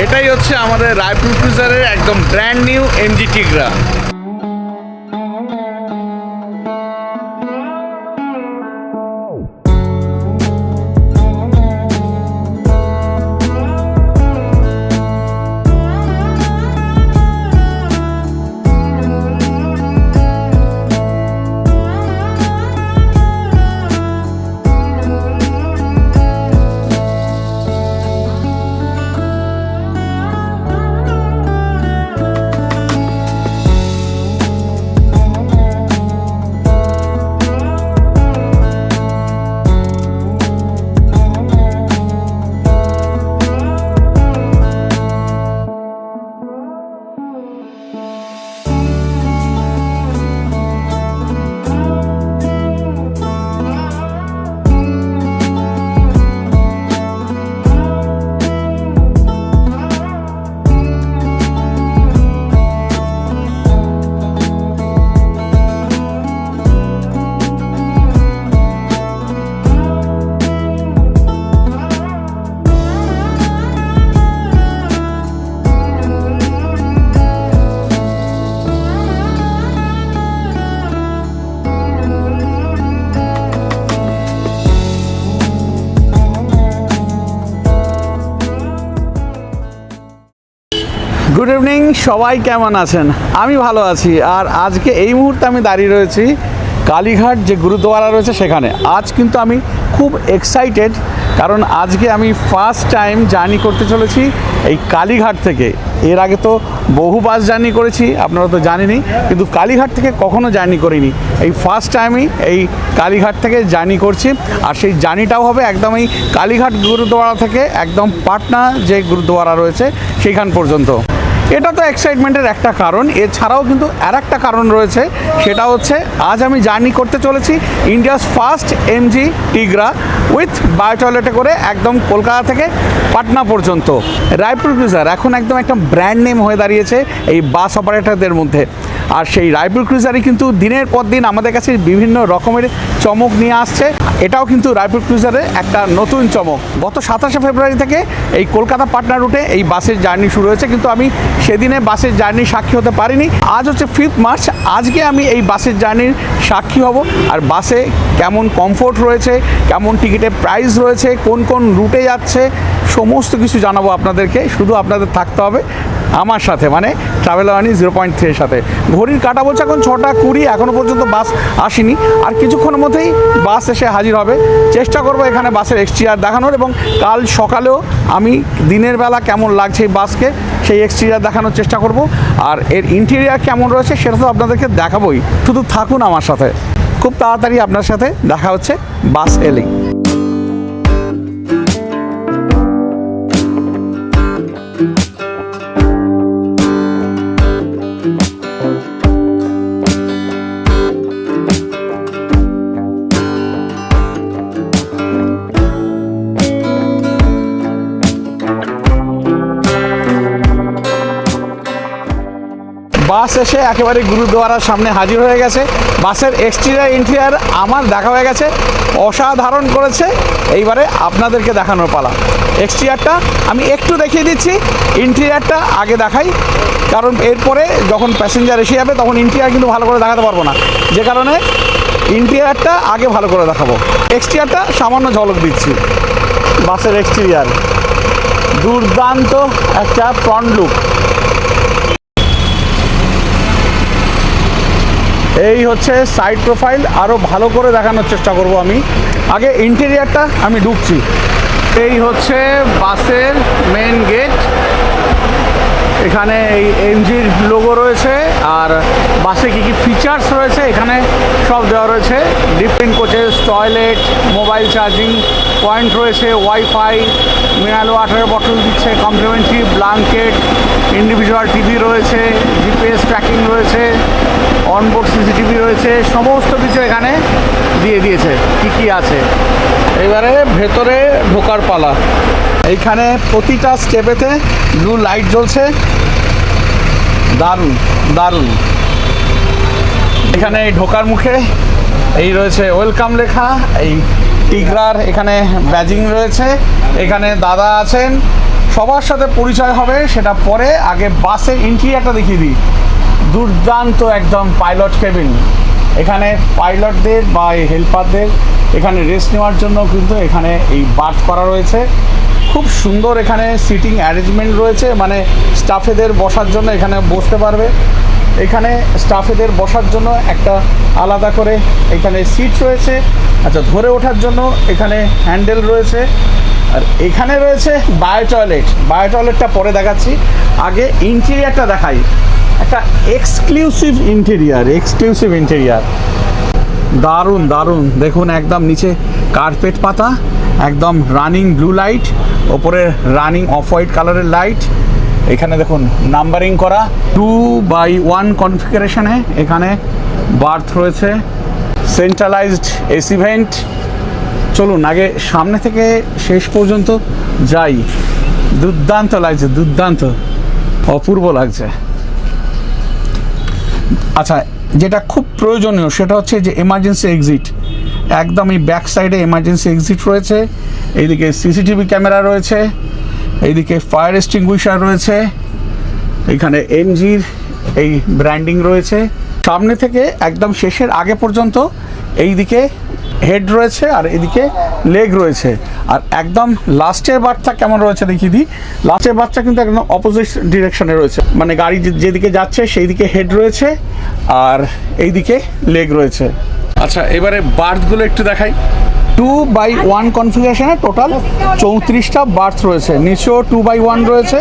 এটাই হচ্ছে আমাদের রায়পুর ক্রুজারের একদম brand new MG Tigra. Good evening, সবাই কেমন আছেন? আমি ভালো আছি। আর আজকে এই মুহূর্তে আমি দাঁড়িয়ে রয়েছি কালীঘাট যে গুরুদ্বারা রয়েছে সেখানে। আজ কিন্তু আমি খুব এক্সাইটেড, কারণ আজকে আমি ফার্স্ট টাইম জার্নি করতে চলেছি এই কালীঘাট থেকে। এর আগে তো বহু বাস জার্নি করেছি, আপনারা তো জানেনই, কিন্তু কালীঘাট থেকে কখনো জার্নি করিনি। এই ফার্স্ট টাইমই এই কালীঘাট থেকে জার্নি করছি। আর সেই জার্নিটাও হবে একদম এই কালীঘাট গুরুদ্বারা থেকে একদম পাটনা যে গুরুদ্বারা রয়েছে সেইখান পর্যন্ত। এটা তো এক্সাইটমেন্টের একটা কারণ, এছাড়াও কিন্তু আর একটা কারণ রয়েছে, সেটা হচ্ছে আজ আমি জার্নি করতে চলেছি India's first MG Tigra with bio টয়লেটে করে একদম কলকাতা থেকে পাটনা পর্যন্ত। রায়পুর ক্রুজার এখন একদম একটা ব্র্যান্ড নেম হয়ে দাঁড়িয়েছে এই বাস অপারেটরদের মধ্যে। আর সেই রায়পুর ক্রুজারই কিন্তু দিনের পর দিন আমাদের কাছে বিভিন্ন রকমের চমক নিয়ে আসছে। এটাও কিন্তু রায়পুর ক্রুজারের একটা নতুন চমক। গত 27শে ফেব্রুয়ারি থেকে এই কলকাতা পাটনা রুটে এই বাসের জার্নি শুরু হয়েছে, কিন্তু আমি সেদিনে বাসের জার্নি সাক্ষী হতে পারিনি। আজ হচ্ছে 5 মার্চ, আজকে আমি এই বাসের জার্নির সাক্ষী হব। আর বাসে কেমন কমফোর্ট রয়েছে, কেমন টিকিটের প্রাইস রয়েছে, কোন কোন রুটে যাচ্ছে, সমস্ত কিছু জানাবো আপনাদেরকে। শুধু আপনাদের থাকতে হবে আমার সাথে, মানে ট্রাভেল ওয়ানি 0.3 সাথে। ঘড়ির কাঁটা বলছে এখন 6:20, এখনও পর্যন্ত বাস আসেনি। আর কিছুক্ষণের মধ্যেই বাস এসে হাজির হবে। চেষ্টা করব এখানে বাসের এক্সটেরিয়ার দেখানোর, এবং কাল সকালেও আমি দিনের বেলা কেমন লাগছে এই বাসকে সেই এক্সটেরিয়ার দেখানোর চেষ্টা করব। আর এর ইন্টেরিয়ার কেমন রয়েছে সেটা তো আপনাদেরকে দেখাবোই, শুধু থাকুন আমার সাথে। খুব তাড়াতাড়ি আপনার সাথে দেখা হচ্ছে বাস এলেই। বাস এসে একেবারে গুরুদ্বারার সামনে হাজির হয়ে গেছে। বাসের এক্সটেরিয়ার ইন্টেরিয়ার আমার দেখা হয়ে গেছে, অসাধারণ করেছে। এইবারে আপনাদেরকে দেখানোর পালা। এক্সটেরিয়ারটা আমি একটু দেখিয়ে দিচ্ছি, ইন্টেরিয়ারটা আগে দেখাই, কারণ এরপরে যখন প্যাসেঞ্জার এসে যাবে তখন ইন্টেরিয়ার কিন্তু ভালো করে দেখাতে পারবো না, যে কারণে ইন্টেরিয়ারটা আগে ভালো করে দেখাবো। এক্সটেরিয়ারটা সামান্য ঝলক দিচ্ছি। বাসের এক্সটেরিয়ার দুর্দান্ত একটা ফ্রন্ট লুক। এই হচ্ছে সাইড প্রোফাইল, আরও ভালো করে দেখানোর চেষ্টা করব আমি। আগে ইন্টেরিয়ারটা আমি ঢুকছি। এই হচ্ছে বাসের মেন গেট। এখানে এই এমজির লোগো রয়েছে, আর বাসে কী কী ফিচার্স রয়েছে এখানে সব দেওয়া রয়েছে। Different coaches, toilet, mobile charging point রয়েছে, ওয়াইফাই, মিনারেল ওয়াটারের বটল দিচ্ছে, কমপ্লিমেন্টারি ব্ল্যাঙ্কেট, ইন্ডিভিজুয়াল টিভি রয়েছে, জিপিএস ট্র্যাকিং রয়েছে, অনবোর্ড সিসিটিভি রয়েছে, সমস্ত কিছু এখানে দিয়ে দিয়েছে কি কি আছে। এবারে ভেতরে ঢোকার পালা। এইখানে প্রতিটা স্টেপেতে ব্লু লাইট জ্বলছে, দারুণ দারুণ। এখানে ঢোকার মুখে এই রয়েছে ওয়েলকাম লেখা, এই টিগ্রার এখানে ব্যাজিং রয়েছে। এখানে দাদা আছেন, সবার সাথে পরিচয় হবে সেটা পরে, আগে বাসের ইন্টেরিয়রটা দেখিয়ে দিই। দুর্দান্ত একদম পাইলট কেবিন। এখানে পাইলটদের বা হেল্পারদের এখানে রেস্ট নেওয়ার জন্য কিন্তু এখানে এই বার্থ করা রয়েছে। খুব সুন্দর এখানে সিটিং অ্যারেঞ্জমেন্ট রয়েছে, মানে স্টাফেদের বসার জন্য এখানে বসতে পারবে। এখানে স্টাফেদের বসার জন্য একটা আলাদা করে এখানে সিট রয়েছে। আচ্ছা, ধরে ওঠার জন্য এখানে হ্যান্ডেল রয়েছে। আর এখানে রয়েছে বায়ো টয়লেট। বায়ো টয়লেটটা পরে দেখাচ্ছি, আগে ইন্টেরিয়ারটা দেখাই। একটা এক্সক্লুসিভ ইন্টেরিয়ার, দারুণ দারুণ। দেখুন একদম নিচে কার্পেট পাতা, একদম রানিং ব্লু লাইট, ওপরে রানিং অফ হোয়াইট কালারের লাইট। এখানে দেখুন নাম্বারিং করা 2x1 কনফিগারেশনে এখানে বার্থ রয়েছে, সেন্ট্রালাইজড এসি ভেন্ট। চলুন আগে সামনে থেকে শেষ পর্যন্ত যাই। দুর্দান্ত লাগছে, দুর্দান্ত, অপূর্ব লাগছে। আচ্ছা, যেটা খুব প্রয়োজনীয় সেটা হচ্ছে যে এমার্জেন্সি এক্সিট। একদম এই ব্যাক সাইডে এমার্জেন্সি এক্সিট রয়েছে। এইদিকে সিসিটিভি ক্যামেরা রয়েছে, এইদিকে ফায়ার এক্সটিংগুইশার রয়েছে, এখানে এনজির এই ব্র্যান্ডিং রয়েছে। সামনে থেকে একদম শেষের আগে পর্যন্ত এইদিকে হেড রয়েছে আর এদিকে লেগ রয়েছে। আর একদম লাস্টের বার্থটা কেমন রয়েছে দেখিয়ে দিই। লাস্টের বার্থটা কিন্তু একদম অপোজিট ডিরেকশনে রয়েছে, মানে গাড়ি যেদিকে যাচ্ছে সেই দিকে হেড রয়েছে আর এইদিকে লেগ রয়েছে। আচ্ছা, এবারে বার্থগুলো একটু দেখাই। 2x1 কনফিগারেশনে টোটাল 34টা বার্থ রয়েছে। নিচেও 2x1 রয়েছে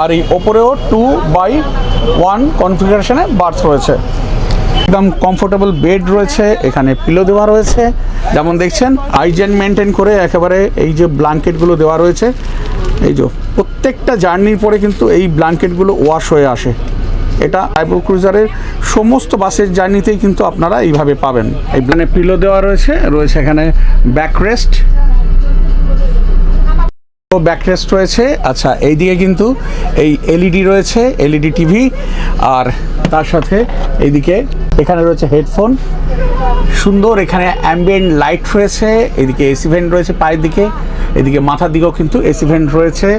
আর এই ওপরেও 2x1 কনফিগারেশনে বার্থ রয়েছে। একদম কমফোর্টেবল বেড রয়েছে, এখানে পিলো দেওয়া রয়েছে। যেমন দেখছেন হাইজেন মেনটেন করে একেবারে এই যে ব্ল্যাঙ্কেটগুলো দেওয়া রয়েছে, এই যে প্রত্যেকটা জার্নির পরে কিন্তু এই ব্ল্যাঙ্কেটগুলো ওয়াশ হয়ে আসে। এটা হাইপার ক্রুজারের সমস্ত বাসের জার্নিতেই কিন্তু আপনারা এইভাবে পাবেন। এই মানে পিলো দেওয়া রয়েছে, এখানে ব্যাকরেস্ট রয়েছে। আচ্ছা, এইদিকে কিন্তু এই এলইডি রয়েছে, এলইডি টিভি, আর তার সাথে এইদিকে এখানে রয়েছে হেডফোন। সুন্দর এখানে অ্যাম্বিয়েন্ট লাইট রয়েছে, এদিকে এসি ভেন্ট রয়েছে পায়ের দিকে, এদিকে মাথার দিকেও কিন্তু এসি ভেন্ট রয়েছে।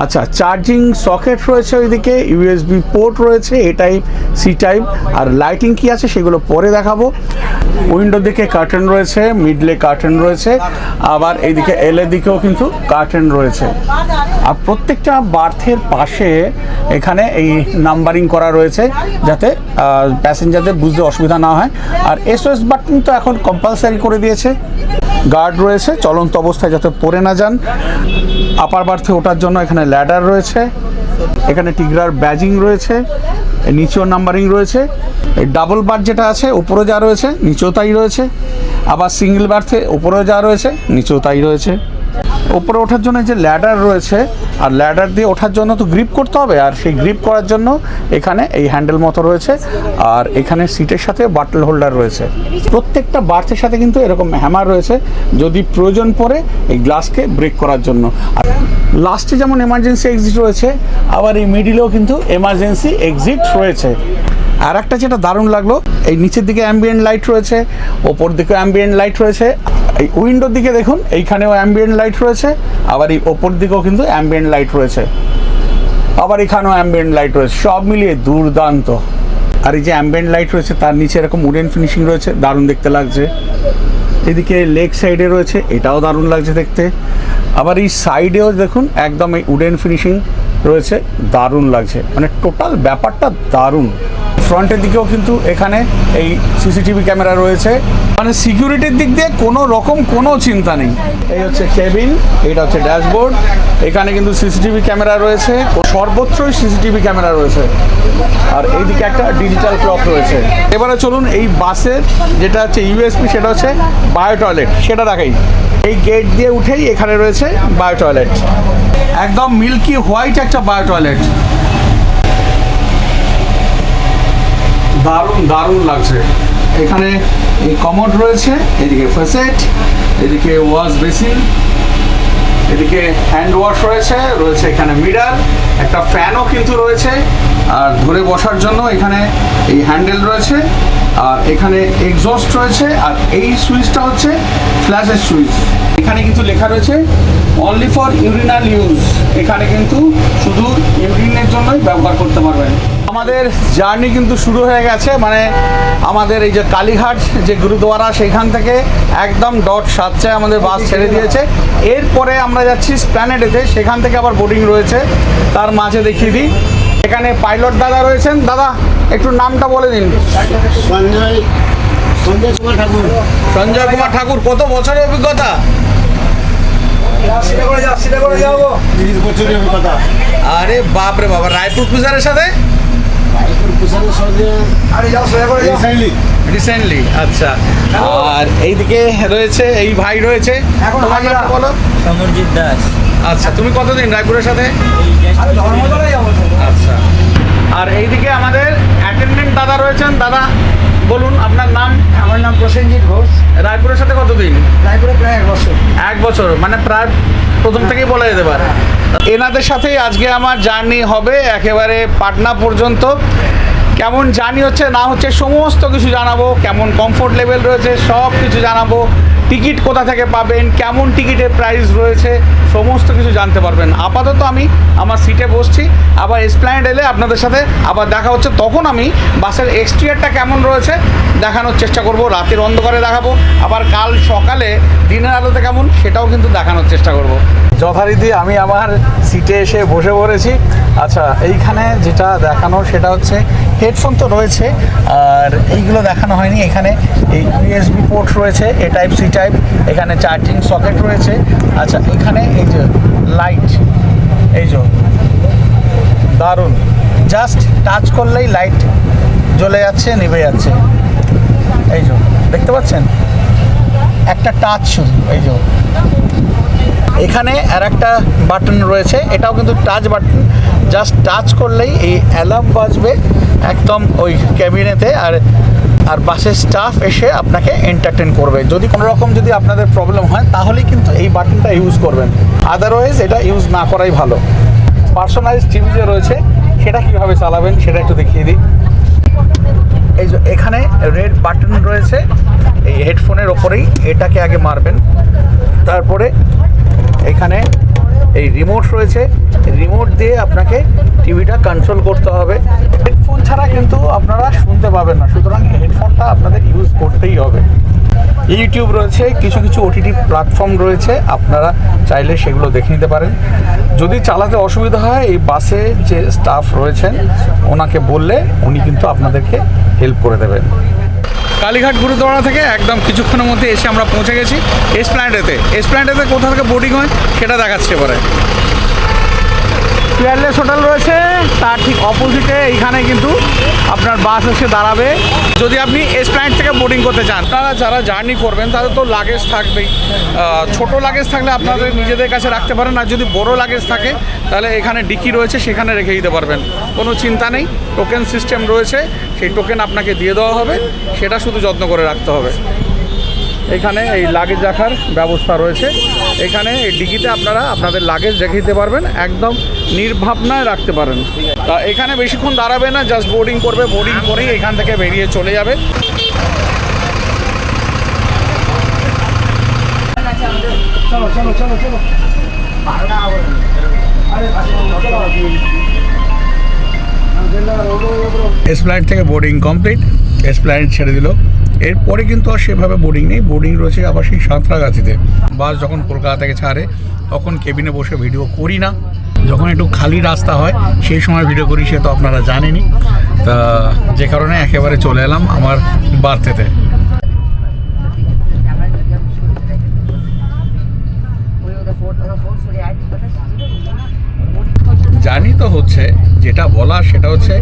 আচ্ছা, চার্জিং সকেট রয়েছে, ওইদিকে ইউএসবি পোর্ট রয়েছে, এ টাইপ, সি টাইপ। আর লাইটিং কি আছে সেগুলো পরে দেখাবো। উইন্ডোর দিকে কার্টেন রয়েছে, মিডলে কার্টেন রয়েছে, আবার এইদিকে এলের দিকেও কিন্তু কার্টেন রয়েছে। আর প্রত্যেকটা বার্থের পাশে এখানে এই নাম্বারিং করা রয়েছে যাতে প্যাসেঞ্জারদের বুঝতে অসুবিধা না হয়। আর এসওএস বাটন তো এখন কম্পালসারি করে দিয়েছে। গার্ড রয়েছে চলন্ত অবস্থায় যাতে পড়ে না যান। আপার বার্থে ওঠার জন্য এখানে ল্যাডার রয়েছে, এখানে টিগ্রার ব্যাজিং রয়েছে, নিচেও নাম্বারিং রয়েছে। এই ডাবল বার্থ যেটা আছে উপরে যা রয়েছে নিচেও তাই রয়েছে, আবার সিঙ্গেল বার্থে উপরেও যা রয়েছে নিচেও তাই রয়েছে। উপরে ওঠার জন্য যে ল্যাডার রয়েছে, আর ল্যাডার দিয়ে ওঠার জন্য তো গ্রিপ করতে হবে, আর সেই গ্রিপ করার জন্য এখানে এই হ্যান্ডেল মতো রয়েছে, আর এখানে সিটের সাথে বাটল হোল্ডার রয়েছে। প্রত্যেকটা বার্থের সাথে কিন্তু এরকম হ্যামার রয়েছে যদি প্রয়োজন পড়ে এই গ্লাসকে ব্রেক করার জন্য। আর লাস্টে যেমন এমার্জেন্সি এক্সিট রয়েছে, আবার এই মিডিলেও কিন্তু এমার্জেন্সি এক্সিট রয়েছে। আর একটা যেটা দারুণ লাগলো, এই নিচের দিকে অ্যাম্বিয়েন্ট লাইট রয়েছে, ওপর দিকে অ্যাম্বিয়েন্ট লাইট রয়েছে। এই উইন্ডোর দিকে দেখুন এইখানেও অ্যাম্বিয়েন্ট লাইট রয়েছে, আবার এই ওপর দিকেও কিন্তু অ্যাম্বিয়েন্ট লাইট রয়েছে, আবার এখানেও অ্যাম্বিয়েন্ট লাইট রয়েছে। সব মিলিয়ে দুর্দান্ত। আর এই যে অ্যাম্বিয়েন্ট লাইট রয়েছে তার নিচে এরকম উডেন ফিনিশিং রয়েছে, দারুণ দেখতে লাগছে। এদিকে লেগ সাইডে রয়েছে, এটাও দারুণ লাগছে দেখতে। আবার এই সাইডেও দেখুন একদম এই উডেন ফিনিশিং রয়েছে, দারুণ লাগছে, মানে টোটাল ব্যাপারটা দারুণ। ফ্রন্টের দিকেও কিন্তু এখানে এই সিসিটিভি ক্যামেরা রয়েছে, মানে সিকিউরিটির দিক দিয়ে কোনো রকম কোনো চিন্তা নেই। এই হচ্ছে কেবিন, এটা হচ্ছে ড্যাশবোর্ড, এখানে কিন্তু সিসিটিভি ক্যামেরা রয়েছে, সর্বত্রই সিসিটিভি ক্যামেরা রয়েছে। আর এইদিকে একটা ডিজিটাল ক্লক রয়েছে। এবারে চলুন এই বাসের যেটা হচ্ছে ইউএসপি, সেটা হচ্ছে বায়ো টয়লেট, সেটা দেখাই। এই গেট দিয়ে উঠেই এখানে রয়েছে বায়ো টয়লেট, একদম মিল্কি হোয়াইট একটা বায়ো টয়লেট, দারুণ দারুণ লাগছে। এখানে এই কমোড রয়েছে, এদিকে ফ্যাসেট, এদিকে ওয়াশ বেসিন, এদিকে হ্যান্ড ওয়াশ রয়েছে এখানে মিরার, একটা ফ্যানও কিন্তু রয়েছে। আর ধরে বসার জন্য এখানে এই হ্যান্ডেল রয়েছে, আর এখানে এক্সস্ট রয়েছে, আর এই সুইচটা হচ্ছে ফ্ল্যাশের সুইচ। এখানে কিন্তু লেখা রয়েছে অনলি ফর ইউরিনাল ইউজ, এখানে কিন্তু শুধু ইউরিনের জন্যই ব্যবহার করতে পারবেন। আমাদের জার্নি কিন্তু শুরু হয়ে গেছে, মানে আমাদের এই যে কালীঘাট যে গুরুদুয়ারা সেখান থেকে একদম ডট 7টায় আমাদের বাস ছেড়ে দিয়েছে। এরপরে আমরা যাচ্ছি এসপ্ল্যানেডেতে, সেখান থেকে আবার বোর্ডিং রয়েছে, তার মাঝে দেখিয়ে দিই। এখানে পাইলট দাদা রয়েছেন, দাদা একটু নামটা বলে দিন। সঞ্জয় কুমার ঠাকুর। কত বছরের অভিজ্ঞতা? 30 বছরের অভিজ্ঞতা। আরে বাপ রে বাবা, রায়পুর ক্রুজারের সাথে রিসেন্টলি। আচ্ছা, আর এইদিকে রয়েছে এই ভাই রয়েছে, তোমার নামটা বলো। সমরজিৎ দাস। আচ্ছা, তুমি কতদিন রায়পুরের সাথে? আচ্ছা, আর এইদিকে আমাদের অ্যাটেন্ডেন্ট দাদা রয়েছেন। দাদা বলুন আপনার নাম। আমার নাম প্রসেনজিৎ ঘোষ। রায়পুরের সাথে কতদিন? রায়পুরে প্রায় 1 বছর। 1 বছর, মানে প্রায় প্রথম থেকেই বলা যেতে পারে। এনাদের সাথেই আজকে আমার জার্নি হবে একেবারে পাটনা পর্যন্ত। কেমন জার্নি হচ্ছে না হচ্ছে সমস্ত কিছু জানাবো, কেমন কমফোর্ট লেভেল রয়েছে সব কিছু জানাবো, টিকিট কোথা থেকে পাবেন, কেমন টিকিটের প্রাইস রয়েছে সমস্ত কিছু জানতে পারবেন। আপাতত আমি আমার সিটে বসছি, আবার এসপ্ল্যানেড এলে আপনাদের সাথে আবার দেখা হচ্ছে। তখন আমি বাসের এক্সটেরিয়রটা কেমন রয়েছে দেখানোর চেষ্টা করব, রাতের অন্ধকারে দেখাবো, আবার কাল সকালে দিনের আলোতে কেমন সেটাও কিন্তু দেখানোর চেষ্টা করব। যথারীতি আমি আমার সিটে এসে বসে পড়েছি। আচ্ছা, এইখানে যেটা দেখানো সেটা হচ্ছে হেডফোন তো রয়েছে, আর এইগুলো দেখানো হয়নি। এখানে এই ইউএসবি পোর্ট রয়েছে, এ টাইপ সি টাইপ, এখানে চার্জিং সকেট রয়েছে। আচ্ছা, এখানে এই যে লাইট, এই যে দারুণ, জাস্ট টাচ করলেই লাইট জ্বলে যাচ্ছে, নিভে যাচ্ছে। এই যে দেখতে পাচ্ছেন, একটা টাচ শুধু। এই যে এখানে আর একটা বাটন রয়েছে, এটাও কিন্তু টাচ বাটন, জাস্ট টাচ করলেই এই অ্যালার্ম বাজবে একদম ওই ক্যাবিনেতে, আর বাসের স্টাফ এসে আপনাকে এন্টারটেন করবে। যদি কোনো রকম যদি আপনাদের প্রবলেম হয় তাহলেই কিন্তু এই বাটনটা ইউজ করবেন, আদারওয়াইজ এটা ইউজ না করাই ভালো। পার্সোনালাইজ টিভি যে রয়েছে সেটা কীভাবে চালাবেন সেটা একটু দেখিয়ে দিই। এই যে এখানে রেড বাটন রয়েছে, এই হেডফোনের ওপরেই এটাকে আগে মারবেন, তারপরে এখানে এই রিমোট রয়েছে, রিমোট দিয়ে আপনাকে টিভিটা কন্ট্রোল করতে হবে। হেডফোন ছাড়া কিন্তু আপনারা শুনতে পাবেন না, সুতরাং হেডফোনটা আপনাদের ইউজ করতেই হবে। ইউটিউব রয়েছে, কিছু কিছু ওটিটি প্ল্যাটফর্ম রয়েছে, আপনারা চাইলে সেগুলো দেখে নিতে পারেন। যদি চালাতে অসুবিধা হয় এই বাসে যে স্টাফ রয়েছেন ওনাকে বললে উনি কিন্তু আপনাদেরকে হেল্প করে দেবেন। কালীঘাট গুরুদ্বারা থেকে একদম কিছুক্ষণের মধ্যে এসে আমরা পৌঁছে গেছি এসপ্ল্যানেডেতে। এসপ্ল্যানেডেতে কোথা থেকে বোর্ডিং হয় সেটা দেখাচ্ছে এবারে। পিয়ারলেস হোটেল রয়েছে, তার ঠিক অপোজিটে এইখানে কিন্তু আপনার বাস এসে দাঁড়াবে যদি আপনি এসপ্ল্যানেড থেকে বোর্ডিং করতে চান। আপনারা যারা জার্নি করবেন তাদের তো লাগেজ থাকবেই, ছোট লাগেজ থাকলে আপনাদের নিজেদের কাছে রাখতে পারেন, আর যদি বড় লাগেজ থাকে তাহলে এখানে ডিকি রয়েছে সেখানে রেখে দিতে পারবেন, কোনো চিন্তা নেই। টোকেন সিস্টেম রয়েছে, সেই টোকেন আপনাকে দিয়ে দেওয়া হবে, সেটা শুধু যত্ন করে রাখতে হবে। এখানে এই লাগেজ রাখার ব্যবস্থা রয়েছে, এখানে এই ডিকিতে আপনারা আপনাদের লাগেজ রেখে দিতে পারবেন, একদম নির্ভাবনায় রাখতে পারেন। তা এখানে বেশিক্ষণ দাঁড়াবে না, জাস্ট বোর্ডিং করবে, বোর্ডিং করেই এখান থেকে বেরিয়ে চলে যাবে। চলো চলো চলো চলো। এসপ্ল্যানেড থেকে বোর্ডিং কমপ্লিট, এসপ্ল্যানেড ছেড়ে দিল। এরপরে কিন্তু আর সেভাবে বোর্ডিং নেই, বোর্ডিং রয়েছে আবার সেই সাঁতরাগাছিতে। বাস যখন কলকাতা থেকে ছাড়ে তখন কেবিনে বসে ভিডিও করি না, যখন একটু খালি রাস্তা হয় সেই সময় ভিডিও করি, সে তো আপনারা জানেনই। তা যে কারণে একেবারে চলে এলাম আমার বার্থেতে। জানি তো হচ্ছে, যেটা বলা সেটা হচ্ছে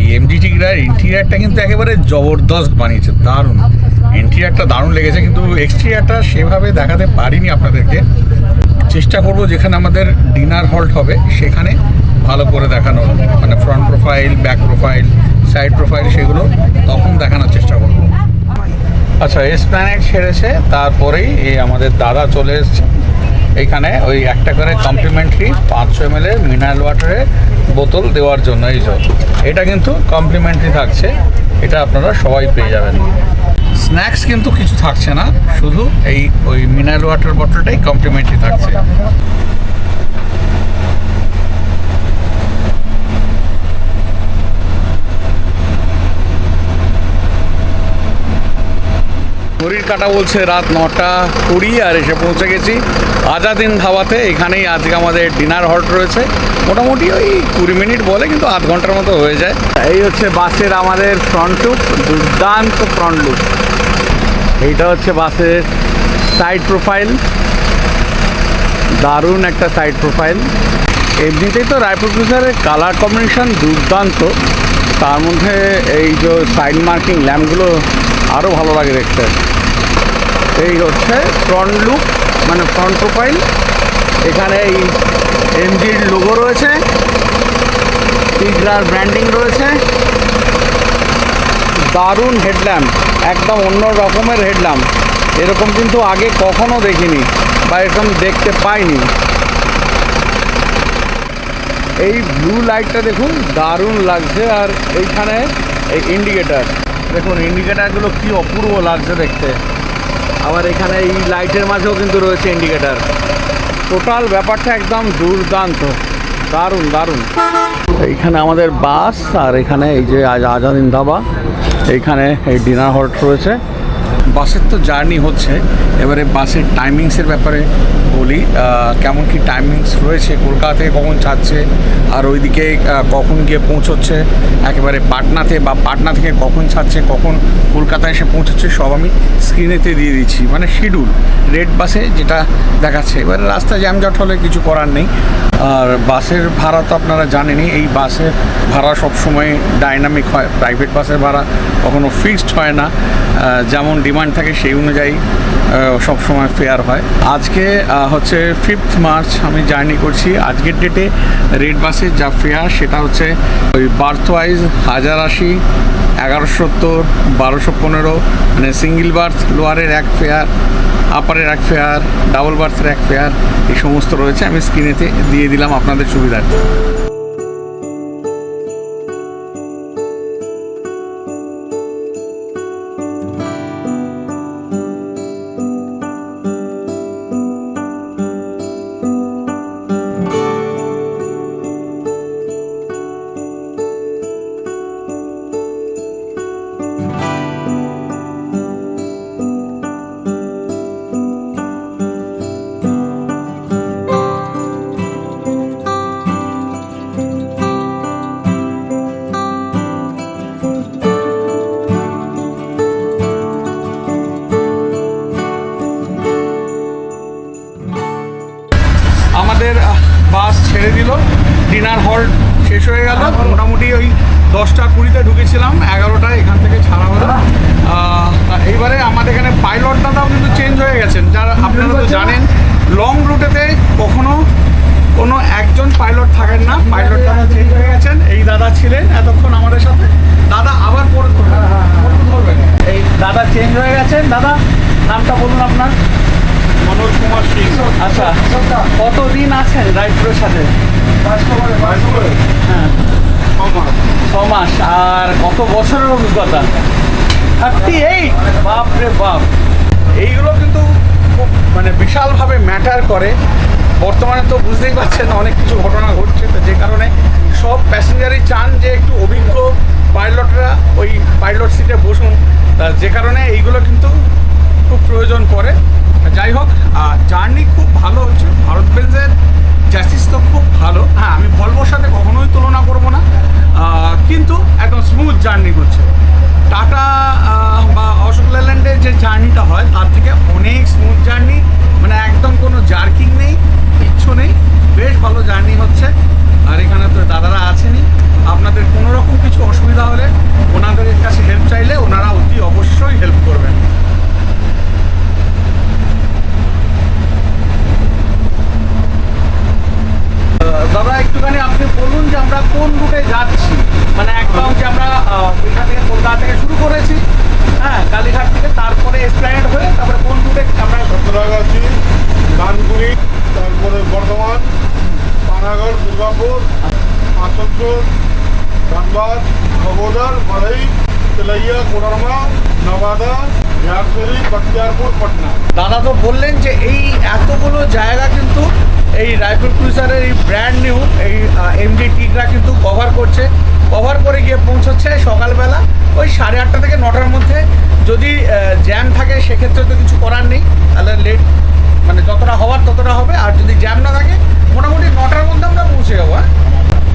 এই এমজিটি গ্রার ইন্টেরিয়ারটা কিন্তু একেবারে জবরদস্ত বানিয়েছে, দারুণ ইন্টেরিয়ারটা, দারুণ লেগেছে। কিন্তু এক্সটেরিয়ারটা সেভাবে দেখাতে পারিনি আপনাদেরকে, চেষ্টা করব যেখানে আমাদের ডিনার হল্ট হবে সেখানে ভালো করে দেখানো, মানে front profile, back profile, side profile, সেগুলো তখন দেখানোর চেষ্টা করব। আচ্ছা, এসপ্ল্যানেড ছেড়েছে, তারপরেই এই আমাদের দাদা চলে এসছে। এইখানে ওই একটা করে কমপ্লিমেন্টারি 500 ml মিনারেল ওয়াটারে বোতল দেওয়ার জন্য এই জল, এটা কিন্তু কমপ্লিমেন্টারি থাকছে, এটা আপনারা সবাই পেয়ে যাবেন। স্ন্যাক্স কিন্তু কিছু থাকছে না, শুধু ওই মিনারেল ওয়াটার বটলটাই কমপ্লিমেন্টারি থাকছে। ঘড়ির কাঁটা বলছে রাত 9:20 আর এসে পৌঁছে গেছি আজাদিন ধাবাতে। এখানেই আজকে আমাদের ডিনার হল্ট রয়েছে। মোটামুটি ওই 20 মিনিট বলে, কিন্তু আধ ঘন্টার মতো হয়ে যায়। এই হচ্ছে বাসের আমাদের ফ্রন্ট লুক, দুর্দান্ত ফ্রন্ট লুক। এইটা হচ্ছে বাসের সাইড প্রোফাইল, দারুণ একটা সাইড প্রোফাইল। এমনিতেই তো রায়পুর ক্রুজারের কালার কম্বিনেশন দুর্দান্ত, তার মধ্যে এই যে সাইড মার্কিং ল্যাম্পগুলো আরও ভালো লাগে দেখতে। এই হচ্ছে ফ্রন্ট লুক, মানে ফ্রন্ট প্রোফাইল। এখানে এই এমজির লোগো রয়েছে, টিগরার ব্র্যান্ডিং রয়েছে, দারুণ হেডল্যাম্প, একদম অন্য রকমের হেডল্যাম্প। এরকম কিন্তু আগে কখনো দেখিনি বা এরকম দেখতে পাইনি। এই ব্লু লাইটটা দেখুন, দারুণ লাগছে। আর এইখানে এই ইন্ডিকেটার দেখুন, ইন্ডিকেটারগুলো কি অপূর্ব লাগছে দেখতে। আবার এখানে এই লাইটের মাঝেও কিন্তু রয়েছে ইন্ডিকেটার। টোটাল ব্যাপারটা একদম দুর্দান্ত, দারুণ দারুণ। এইখানে আমাদের বাস, আর এখানে এই যে আজাদিন ধাবা, এইখানে এই ডিনার হল্ট রয়েছে। বাসের তো জার্নি হচ্ছে, এবারে বাসের টাইমিংসের ব্যাপারে বলি। কেমন কি টাইমিংস রয়েছে, কলকাতা থেকে কখন ছাড়ছে, আর ওইদিকে কখন গিয়ে পৌঁছচ্ছে একেবারে পাটনাতে, বা পাটনা থেকে কখন ছাড়ছে, কখন কলকাতায় এসে পৌঁছচ্ছে, সব আমি স্ক্রিনেতে দিয়ে দিচ্ছি, মানে শিডিউল রেড বাসে যেটা দেখাচ্ছে। এবারে রাস্তা জ্যামজট হলে কিছু করার নেই। আর বাসের ভাড়া তো আপনারা জানেনই, এই বাসের ভাড়া সবসময় ডাইনামিক হয়, প্রাইভেট বাসের ভাড়া কখনো ফিক্সড হয় না, যেমন ডিমান্ড থাকে সেই অনুযায়ী সবসময় ফেয়ার হয়। আজকে হচ্ছে 5 মার্চ আমি জার্নি করছি। আজকের ডেটে রেড বাসের যা ফেয়ার সেটা হচ্ছে ওই বার্থ ওয়াইজ 1080, 1170, 1215, মানে সিঙ্গেল বার্থ লোয়ারের এক ফেয়ার, আপারের এক ফেয়ার, ডাবল বার্থের এক ফেয়ার, এই সমস্ত রয়েছে। আমি স্ক্রিনেতে দিয়ে দিলাম আপনাদের সুবিধার্থে। আমাদের বাস ছেড়ে দিল, ডিনার হল্ট শেষ হয়ে গেল। মোটামুটি ওই 10:20 ঢুকেছিলাম, 11টায় এখান থেকে ছাড়া হলো। এইবারে আমাদের এখানে পাইলট দাদাও কিন্তু চেঞ্জ হয়ে গেছেন, যারা আপনারা তো জানেন লং রুটেতে কখনো কোনো একজন পাইলট থাকেন না, পাইলট দাদা চেঞ্জ হয়ে গেছেন। এই দাদা ছিলেন এতক্ষণ আমাদের সাথে, দাদা আবার পরে ধরবেন। এই দাদা চেঞ্জ হয়ে গেছেন। দাদা নামটা বলুন আপনার? মনোজ কুমার সিং। আচ্ছা, কতদিন আছেন রায়পুরের সাথে? হ্যাঁ, 6 মাস। আর কত বছরের অভিজ্ঞতা? 38। বাপ রে বাপ। এইগুলো কিন্তু খুব মানে বিশালভাবে ম্যাটার করে। বর্তমানে তো বুঝতেই পারছেন অনেক কিছু ঘটনা ঘটছে, তো যে কারণে সব প্যাসেঞ্জারই চান যে একটু অভিজ্ঞ পাইলটরা ওই পাইলট সিটে বসুন, যে কারণে এইগুলো কিন্তু খুব প্রয়োজন পড়ে। যাই হোক, জার্নি খুব ভালো হচ্ছে। ভারত বেঞ্জের চ্যাসিস তো খুব ভালো। হ্যাঁ, আমি ভলভোর সাথে কখনোই তুলনা করব না, কিন্তু একদম স্মুথ জার্নি হচ্ছে। টাটা বা অশোক লেল্যান্ডের যে জার্নিটা হয় তার থেকে অনেক স্মুথ জার্নি, মানে একদম কোনো জার্কিং নেই, কিচ্ছু নেই, বেশ ভালো জার্নি হচ্ছে। আর এখানে তো দাদারা আছেনই, আপনাদের কোনো রকম কিছু অসুবিধা হলে ওনাদের কাছে হেল্প চাইলে ওনারা অতি অবশ্যই হেল্প করবেন। দাদা একটুখানি আপনি বলুন যে আমরা কোন बागेश्वर धनबाद बगोदर बढ़ई तिलैया कोडरमा नवादा बिहार शरीफ बख्तियारपुर पटना। দাদা তো বললেন যে এই এতগুলো জায়গা কিন্তু এই রায়পুর ক্রুজারের এই ব্র্যান্ড নিউ এই এমজি টিগরা কিন্তু কভার করছে, কভার করে গিয়ে পৌঁছচ্ছে সকালবেলা ওই 8:30 থেকে 9টার মধ্যে। যদি জ্যাম থাকে সেক্ষেত্রে তো কিছু করার নেই, তাহলে লেট মানে যতটা হওয়ার ততটা হবে। আর যদি জ্যাম না থাকে মোটামুটি 9টার মধ্যে আমরা পৌঁছে যাবো।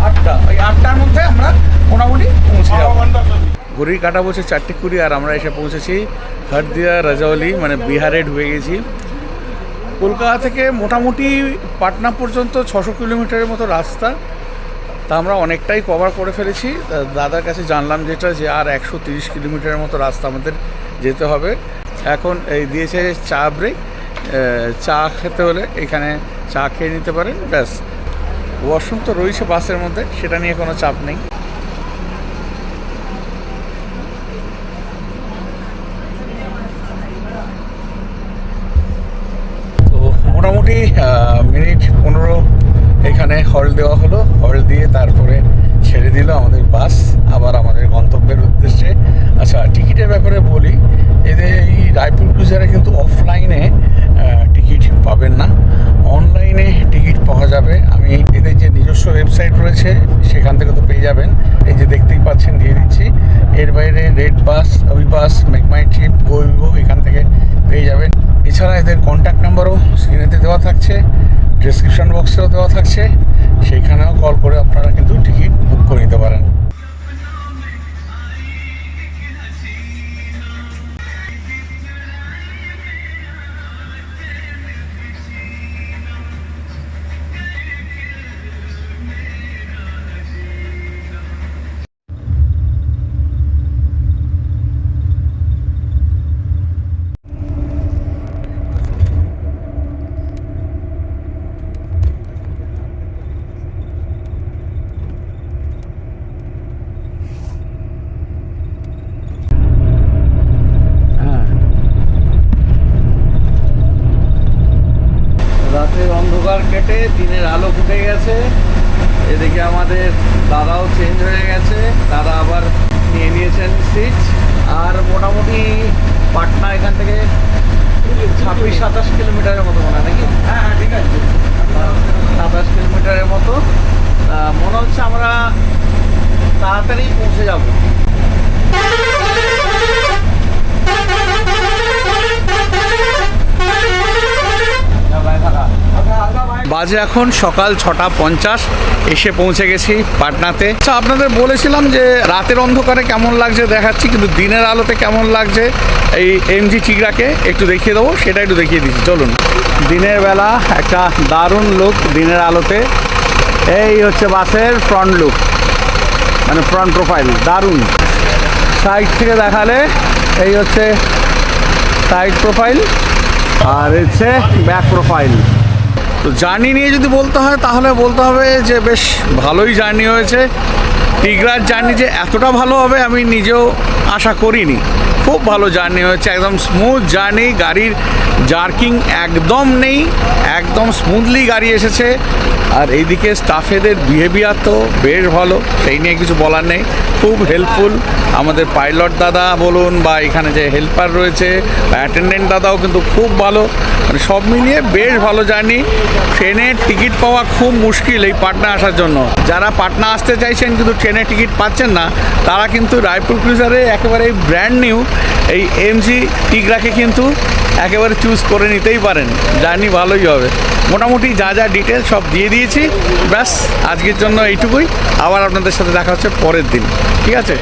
8টা ওই 8টার মধ্যে আমরা মোটামুটি পৌঁছে যাবো। ঘড়ির কাটা বলছে 4:20 আর আমরা এসে পৌঁছেছি হরদিয়া রাজৌলি, মানে বিহারে ঢুকে গেছি। কলকাতা থেকে মোটামুটি পাটনা পর্যন্ত 600 কিলোমিটারের মতো রাস্তা, তা আমরা অনেকটাই কভার করে ফেলেছি। দাদার কাছে জানলাম যেটা যে আর 130 কিলোমিটারের মতো রাস্তা আমাদের যেতে হবে। এখন এই দিয়েছে চা ব্রেক, চা খেতে হলে এখানে চা খেয়ে নিতে পারেন, ব্যাস। ওয়াশরুম তো রয়েছে বাসের মধ্যে, সেটা নিয়ে কোনো চাপ নেই। তো মোটামুটি মিনিট 15 এখানে হল্ট দেওয়া হলো, হল্ট দিয়ে তারপরে ছেড়ে দিল আমাদের বাস আবার আমাদের গন্তব্যের উদ্দেশ্যে। আচ্ছা, টিকিটের ব্যাপারে বলি, এদের এই রায়পুর ক্রুজারে কিন্তু অফলাইনে টিকিট পাবেন না, অনলাইনে টিকিট পাওয়া যাবে। আমি এদের যে নিজস্ব ওয়েবসাইট রয়েছে সেখান থেকে তো পেয়ে যাবেন, এই যে দেখতেই পাচ্ছেন দিয়ে দিচ্ছি। এর বাইরে রেড বাস, অভিবাস, মেকমাই ট্রিপ, গোইগো এখান থেকে পেয়ে যাবেন। এছাড়া এদের কন্ট্যাক্ট নাম্বারও স্ক্রিনেতে দেওয়া থাকছে, ডেসক্রিপশন বক্সেও দেওয়া থাকছে, সেইখানেও কল করে আপনারা কিন্তু টিকিট বুক করে নিতে পারেন। রাতের অন্ধকার কেটে দিনের আলো ফুটে গেছে। এদিকে আমাদের দাদাও চেঞ্জ হয়ে গেছে, দাদা আবার নিয়ে নিয়েছেন সিট। আর মোটামুটি পাটনা এখান থেকে 26-27 কিলোমিটারের মতো মনে হয় নাকি? হ্যাঁ ঠিক আছে, 27 কিলোমিটারের মতো। মনে হচ্ছে আমরা তাড়াতাড়ি পৌঁছে যাব। বাজে এখন সকাল 6:50, এসে পৌঁছে গেছি পাটনাতে। আচ্ছা, আপনাদের বলেছিলাম যে রাতের অন্ধকারে কেমন লাগছে দেখাচ্ছি, কিন্তু দিনের আলোতে কেমন লাগছে এই এমজি টিগরাকে একটু দেখিয়ে দেবো, সেটা একটু দেখিয়ে দিচ্ছি। চলুন। দিনের বেলা একটা দারুণ লুক দিনের আলোতে। এই হচ্ছে বাসের ফ্রন্ট লুক, মানে ফ্রন্ট প্রোফাইল দারুণ। সাইড থেকে দেখালে এই হচ্ছে সাইড প্রোফাইল, আর হচ্ছে ব্যাক প্রোফাইল। তো জার্নি নিয়ে যদি বলতে হয় তাহলে বলতে হবে যে বেশ ভালোই জার্নি হয়েছে। টিগরার জার্নি যে এতটা ভালো হবে আমি নিজেও আশা করিনি। খুব ভালো জার্নি হয়েছে, একদম স্মুথ জার্নি, গাড়ির জার্কিং একদম নেই, একদম স্মুথলি গাড়ি এসেছে। আর এইদিকে স্টাফেদের বিহেভিয়ার তো বেশ ভালো, সেই নিয়ে কিছু বলার নেই, খুব হেল্পফুল। আমাদের পাইলট দাদা বলুন বা এখানে যে হেল্পার রয়েছে বা অ্যাটেন্ডেন্ট দাদাও কিন্তু খুব ভালো, মানে সব মিলিয়ে বেশ ভালো জার্নি। ট্রেনের টিকিট পাওয়া খুব মুশকিল এই পাটনা আসার জন্য। যারা পাটনা আসতে চাইছেন কিন্তু ট্রেনের টিকিট পাচ্ছেন না, তারা কিন্তু রায়পুর ক্রুজারে একেবারে ব্র্যান্ড নিউ এই এমজি টিগরাকে কিন্তু একেবারে চুজ করে নিতেই পারেন, জার্নি ভালোই হবে। মোটামুটি যা যা ডিটেলস সব দিয়ে দিয়েছি, ব্যাস আজকের জন্য এইটুকুই। আবার আপনাদের সাথে দেখা হচ্ছে পরের দিন, ঠিক আছে?